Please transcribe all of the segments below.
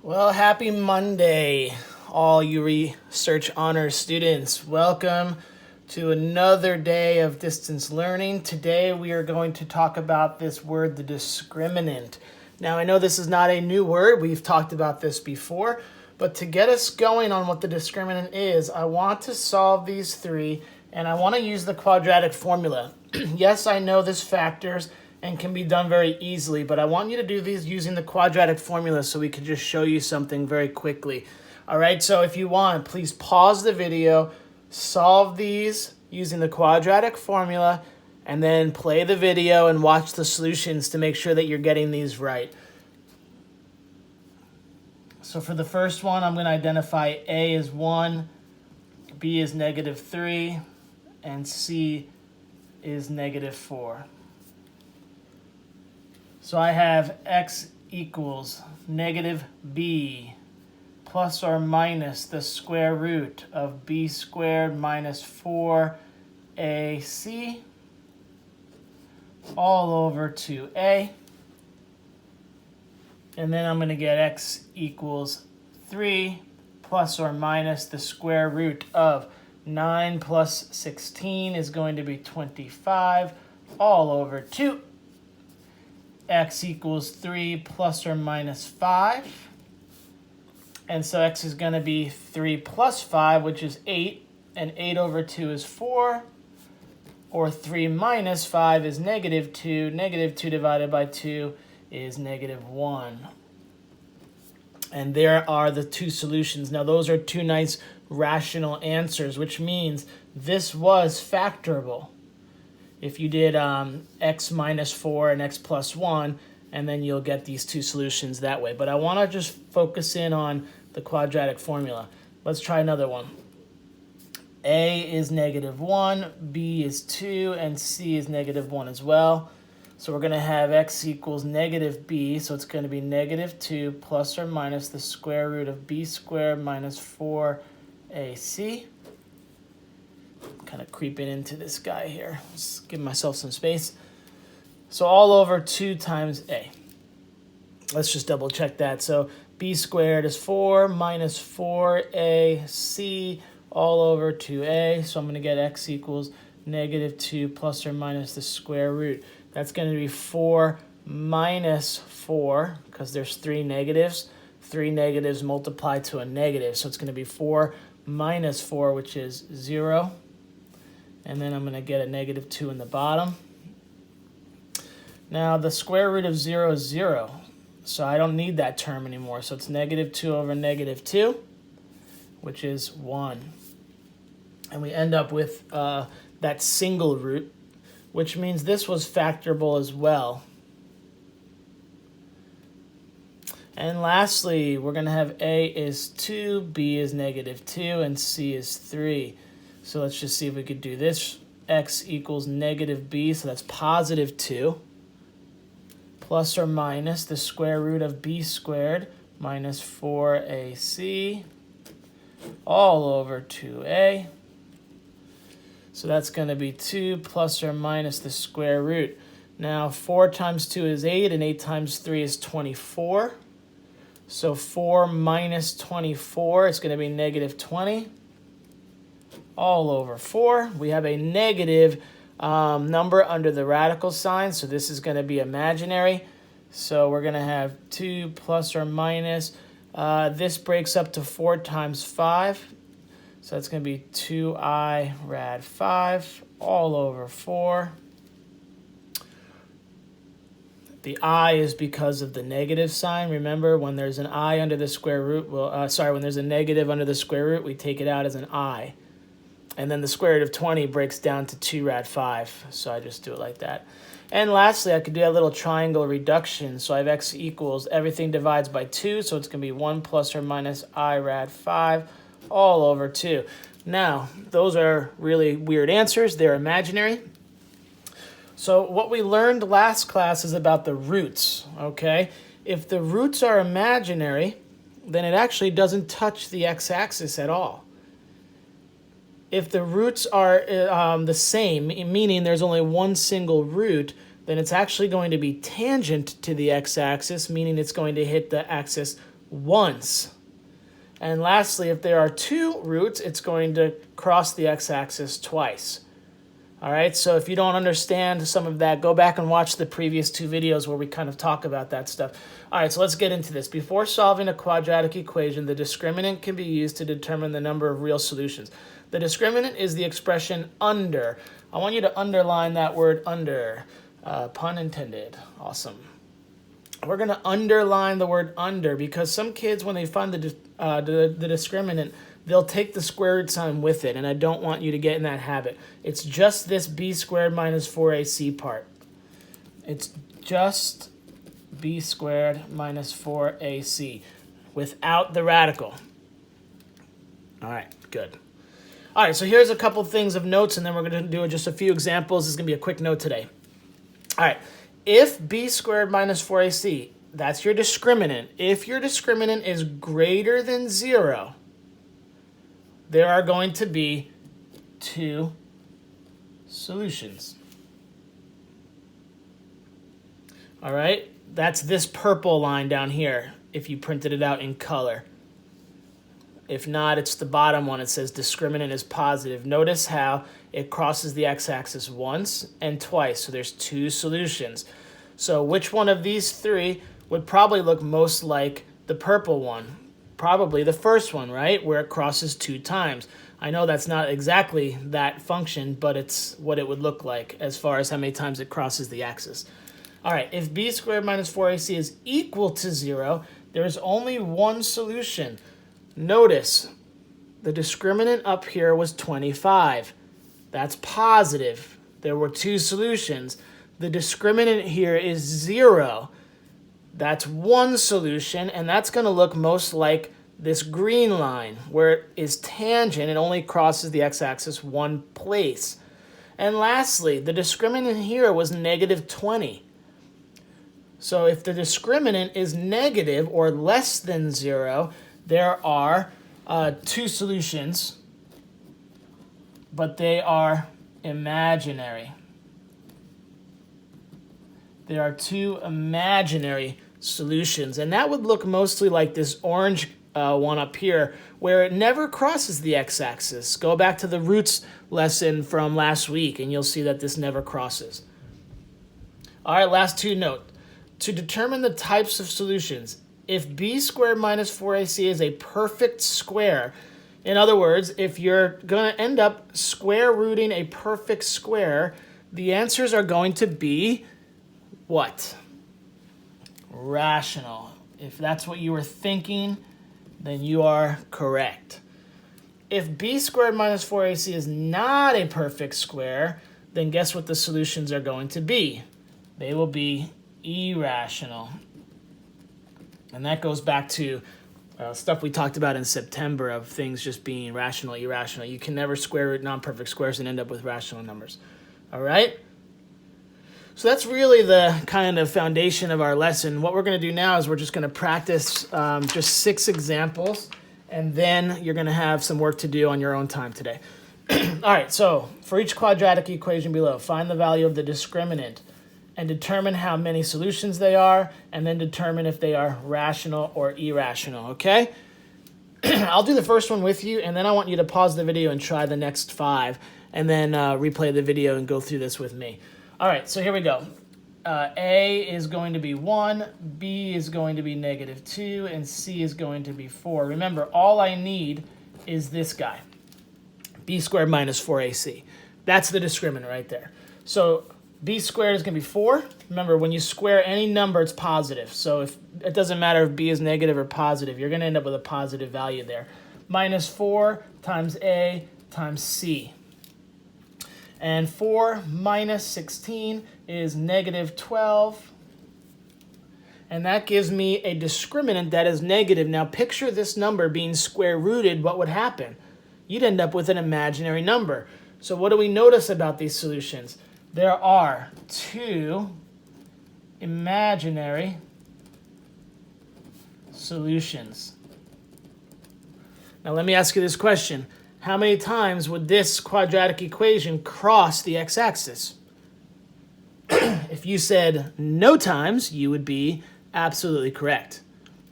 Well, happy Monday, all you research honors students. Welcome to another day of distance learning. Today we are going to talk about this word, the discriminant. Now, I know this is not a new word. We've talked about this before. But to get us going on what the discriminant is, I want to solve these three, and I want to use the quadratic formula. Yes, I know this factors and can be done very easily, but I want you to do these using the quadratic formula so we can just show you something very quickly. All right, so if you want, please pause the video, solve these using the quadratic formula, and then play the video and watch the solutions to make sure that you're getting these right. So for the first one, I'm going to identify A is 1, B is -3, and C is -4. So I have x equals -b plus or minus the square root of b squared minus 4ac all over 2a. And then I'm going to get x equals 3 plus or minus the square root of 9 plus 16 is going to be 25 all over 2. X equals 3 plus or minus 5. And so x is going to be 3 plus 5, which is 8. And 8 over 2 is 4. Or 3 minus 5 is -2. -2 divided by 2 is -1. And there are the two solutions. Now, those are two nice rational answers, which means this was factorable. If you did x minus 4 and x plus 1, and then you'll get these two solutions that way. But I want to just focus in on the quadratic formula. Let's try another one. A is -1, B is 2, and C is -1 as well. So we're going to have x equals -b, so it's going to be -2 plus or minus the square root of b squared minus 4ac. Kind of creeping into this guy here. Just give myself some space. So all over 2 times a. Let's just double check that. So b squared is 4 minus 4ac all over 2a. So I'm going to get x equals -2 plus or minus the square root. That's going to be 4 minus 4, because there's 3 negatives. 3 negatives multiply to a negative. So it's going to be 4 minus 4, which is 0. And then I'm going to get a -2 in the bottom. Now, the square root of 0 is 0. So I don't need that term anymore. So it's -2 over -2, which is 1. And we end up with that single root, which means this was factorable as well. And lastly, we're going to have A is 2, B is -2, and C is 3. So let's just see if we could do this. X equals -b, so that's +2, plus or minus the square root of b squared minus 4ac all over 2a. So that's going to be 2 plus or minus the square root. Now, 4 times 2 is 8, and 8 times 3 is 24. So 4 minus 24 is going to be -20. All over 4. We have a negative number under the radical sign, so this is going to be imaginary. So we're going to have 2 plus or minus. This breaks up to 4 times 5. So that's going to be 2i rad 5 all over 4. The I is because of the negative sign. Remember, when there's an I under the square root, when there's a negative under the square root, we take it out as an I. And then the square root of 20 breaks down to 2 rad 5. So I just do it like that. And lastly, I could do a little triangle reduction. So I have x equals, everything divides by 2. So it's going to be 1 plus or minus I rad 5 all over 2. Now, those are really weird answers. They're imaginary. So what we learned last class is about the roots, okay? If the roots are imaginary, then it actually doesn't touch the x-axis at all. If the roots are the same, meaning there's only one single root, then it's actually going to be tangent to the x-axis, meaning it's going to hit the axis once. And lastly, if there are two roots, it's going to cross the x-axis twice. All right, so if you don't understand some of that, go back and watch the previous two videos where we kind of talk about that stuff. All right, so let's get into this. Before solving a quadratic equation, the discriminant can be used to determine the number of real solutions. The discriminant is the expression under. I want you to underline that word under. Pun intended. Awesome. We're going to underline the word under because some kids, when they find the discriminant, they'll take the square root sign with it, and I don't want you to get in that habit. It's just this b squared minus 4ac part. It's just b squared minus 4ac without the radical. All right, good. All right, so here's a couple things of notes, and then we're going to do just a few examples. This is going to be a quick note today. All right, if b squared minus 4ac, that's your discriminant. If your discriminant is greater than 0, there are going to be two solutions. All right, that's this purple line down here if you printed it out in color. If not, it's the bottom one. It says discriminant is positive. Notice how it crosses the x-axis once and twice, so there's two solutions. So which one of these three would probably look most like the purple one? Probably the first one, right, where it crosses 2 times. I know that's not exactly that function, but it's what it would look like as far as how many times it crosses the axis. All right, if b squared minus 4ac is equal to 0, there is only one solution. Notice the discriminant up here was 25. That's positive. There were two solutions. The discriminant here is 0. That's one solution, and that's going to look most like this green line where it is tangent and only crosses the x-axis one place. And lastly, the discriminant here was negative 20. So if the discriminant is negative or less than 0, there are two solutions, but they are imaginary. There are two imaginary solutions, and that would look mostly like this orange one up here, where it never crosses the x-axis. Go back to the roots lesson from last week, and you'll see that this never crosses. All right, last two note. To determine the types of solutions, if b squared minus 4ac is a perfect square, in other words, if you're going to end up square rooting a perfect square, the answers are going to be what? Rational. If that's what you were thinking, then you are correct. If b squared minus 4ac is not a perfect square, then guess what the solutions are going to be? They will be irrational. And that goes back to stuff we talked about in September of things just being rational, irrational. You can never square root non-perfect squares and end up with rational numbers. All right? So that's really the kind of foundation of our lesson. What we're going to do now is we're just going to practice just 6 examples, and then you're going to have some work to do on your own time today. All right, so for each quadratic equation below, find the value of the discriminant and determine how many solutions they are, and then determine if they are rational or irrational, okay? I'll do the first one with you, and then I want you to pause the video and try the next 5, and then replay the video and go through this with me. All right, so here we go. A is going to be 1, B is going to be negative 2, and C is going to be 4. Remember, all I need is this guy, b squared minus 4ac. That's the discriminant right there. So b squared is going to be 4. Remember, when you square any number, it's positive. So if it doesn't matter if b is negative or positive, you're going to end up with a positive value there. Minus 4 times a times c. And 4 minus 16 is negative 12. And that gives me a discriminant that is negative. Now picture this number being square rooted. What would happen? You'd end up with an imaginary number. So what do we notice about these solutions? There are 2 imaginary solutions. Now let me ask you this question. How many times would this quadratic equation cross the x-axis? If you said no times, you would be absolutely correct.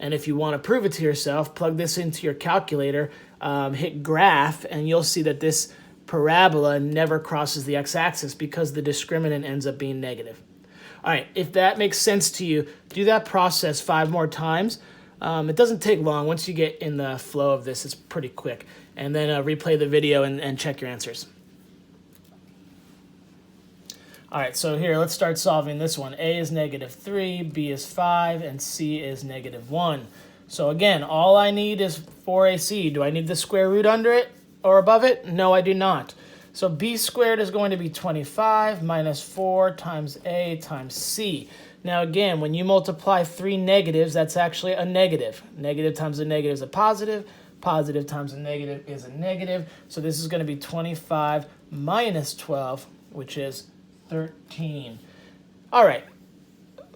And if you want to prove it to yourself, plug this into your calculator, hit graph, and you'll see that this parabola never crosses the x-axis because the discriminant ends up being negative. All right, if that makes sense to you, do that process 5 more times. It doesn't take long. Once you get in the flow of this, it's pretty quick. And then replay the video and check your answers. All right, so here, let's start solving this one. A is -3, B is 5, and C is -1. So again, all I need is 4ac. Do I need the square root under it or above it? No, I do not. So b squared is going to be 25 minus 4 times a times c. Now again, when you multiply 3 negatives, that's actually a negative. Negative times a negative is a positive. Positive times a negative is a negative. So this is going to be 25 minus 12, which is 13. All right,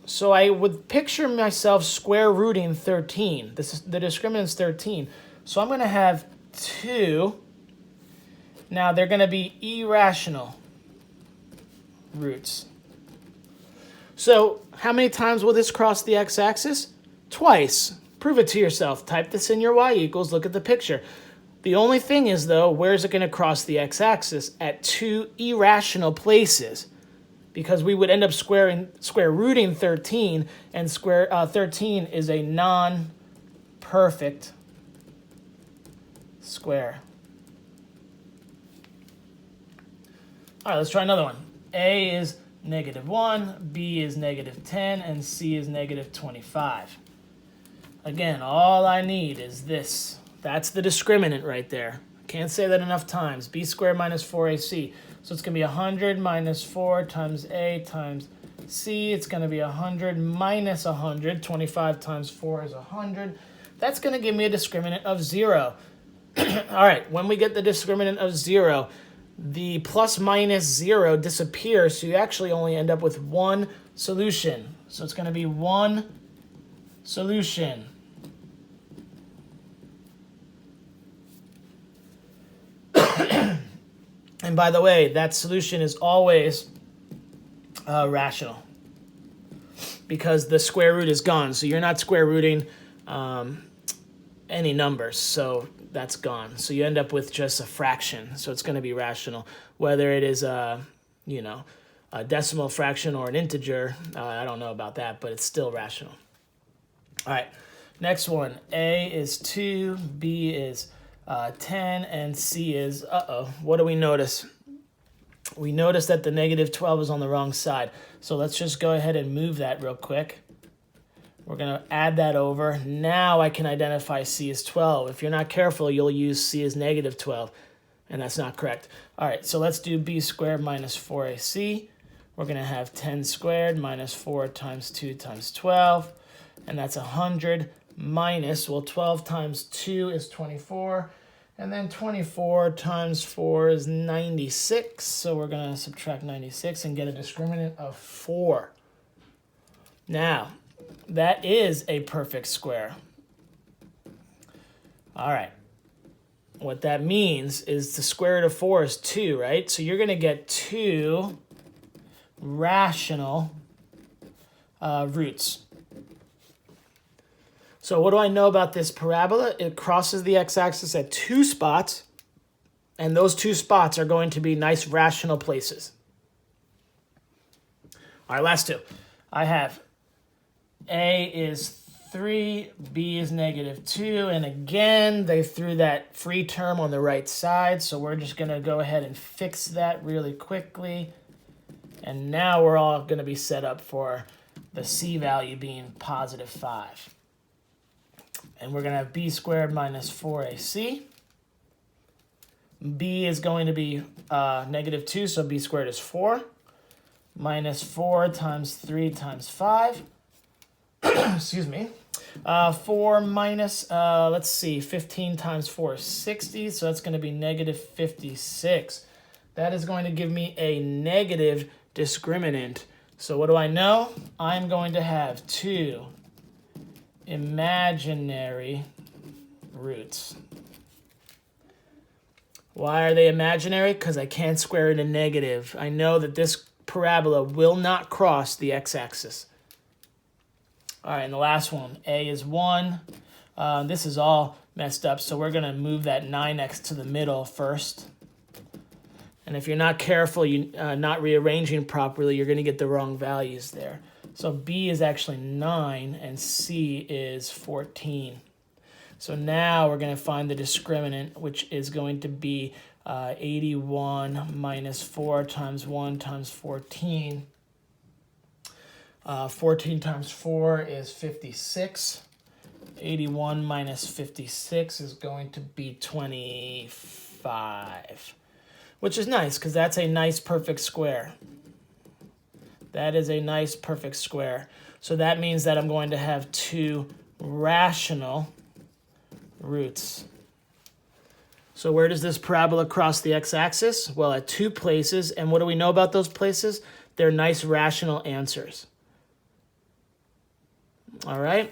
so I would picture myself square rooting 13. The discriminant is 13. So I'm going to have 2. Now they're going to be irrational roots. So how many times will this cross the x-axis? Twice. Prove it to yourself. Type this in your y equals, look at the picture. The only thing is, though, where is it going to cross the x-axis? At 2 irrational places. Because we would end up square rooting 13, and 13 is a non-perfect square. All right, let's try another one. A is -1, B is -10, and C is -25. Again, all I need is this. That's the discriminant right there. Can't say that enough times. B squared minus 4ac. So it's going to be 100 minus 4 times A times C. It's going to be 100 minus 100. 25 times 4 is 100. That's going to give me a discriminant of 0. All right, when we get the discriminant of 0, the plus minus 0 disappears, so you actually only end up with one solution. So it's going to be one solution. And by the way, that solution is always rational because the square root is gone. So you're not square rooting any numbers, so that's gone. So you end up with just a fraction. So it's going to be rational, whether it is a decimal fraction or an integer. I don't know about that, but it's still rational. All right, next one. A is 2, B is 10, and C is, what do we notice? We notice that the -12 is on the wrong side. So let's just go ahead and move that real quick. We're going to add that over. Now I can identify C as 12. If you're not careful, you'll use C as -12, and that's not correct. All right, so let's do B squared minus 4ac. We're going to have 10 squared minus 4 times 2 times 12, and that's 100 minus, well, 12 times 2 is 24, and then 24 times 4 is 96. So we're going to subtract 96 and get a discriminant of 4. Now, that is a perfect square. All right. What that means is the square root of 4 is 2, right? So you're going to get 2 rational roots. So what do I know about this parabola? It crosses the x-axis at 2 spots, and those 2 spots are going to be nice rational places. All right, last 2. I have A is 3, B is -2, and again, they threw that free term on the right side, so we're just going to go ahead and fix that really quickly. And now we're all going to be set up for the C value being +5. And we're going to have B squared minus 4ac. B is going to be -2, so B squared is 4. Minus 4 times 3 times 5. Excuse me. 4 minus, let's see, 15 times 4 is 60, so that's going to be -56. That is going to give me a negative discriminant. So what do I know? I'm going to have 2 imaginary roots. Why are they imaginary? Because I can't square it in negative. I know that this parabola will not cross the x-axis. All right, and the last one, a is 1. This is all messed up, so we're going to move that 9x to the middle first. And if you're not careful, not rearranging properly, you're going to get the wrong values there. So b is actually 9, and c is 14. So now we're going to find the discriminant, which is going to be 81 minus 4 times 1 times 14. 14 times 4 is 56. 81 minus 56 is going to be 25, which is nice because that's a nice perfect square. That is a nice perfect square. So that means that I'm going to have 2 rational roots. So where does this parabola cross the x-axis? Well, at 2 places. And what do we know about those places? They're nice rational answers. All right.